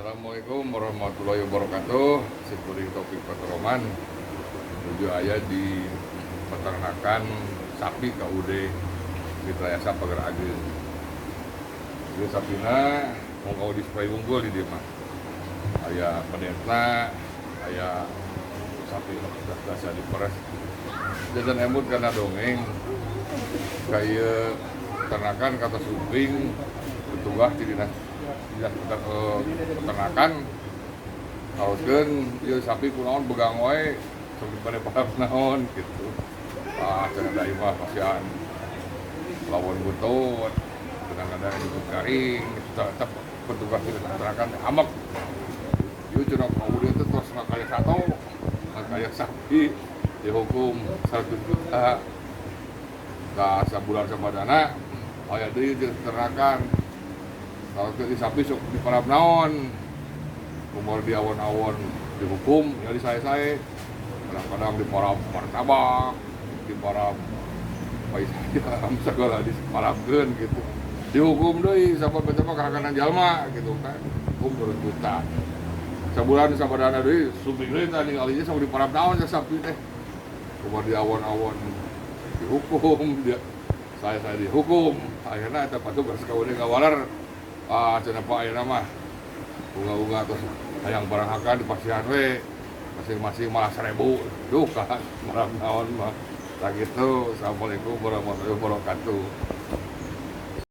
Assalamualaikum warahmatullahi wabarakatuh. Seperti topik Patroman menuju aya di peternakan sapi KUD Mitrayasa Pagar Ageung. Jadi sapina mau kau display unggul di dia mah. Aya penetna, aya sapi biasa diperes. Jajan emut karena dongeng kayak peternakan kata suping petugas di dinas peternakan haruskan ya sapi kunaon begang wae sampai pada paham naon gitu. Cenah da imah pasian lawan butut kadang-kadang itu garing tetap petugas di peternakan amak ieu cenah kaulieu teh tos ngakaya sato ngakaya sapi dihukum 100 juta ka sabulan sabadana aya deui di peternakan. Kalau di sapi sok di parab naon, umur di awon-awon dihukum, ya di saya kadang-kadang di parab martabak, di parab paisam segala di parabkeun gitu, dihukum deui sabar betapa kakakanan jalma gitu kan, hukum 2 juta, sabulan sabadana deui suping deui tadi kalinya sok di parab naon ya sapi teh, umur di awon-awon dihukum, dia saya dihukum, akhirnya eta petugas KUD ngawaler. Cenah Pak ayeuna mah bunga-bunga terus hayang barang akan dipasihan we masing-masing malah 1000 duh kan marah naon mah. Tah kitu. Assalamualaikum warahmatullahi wabarakatuh.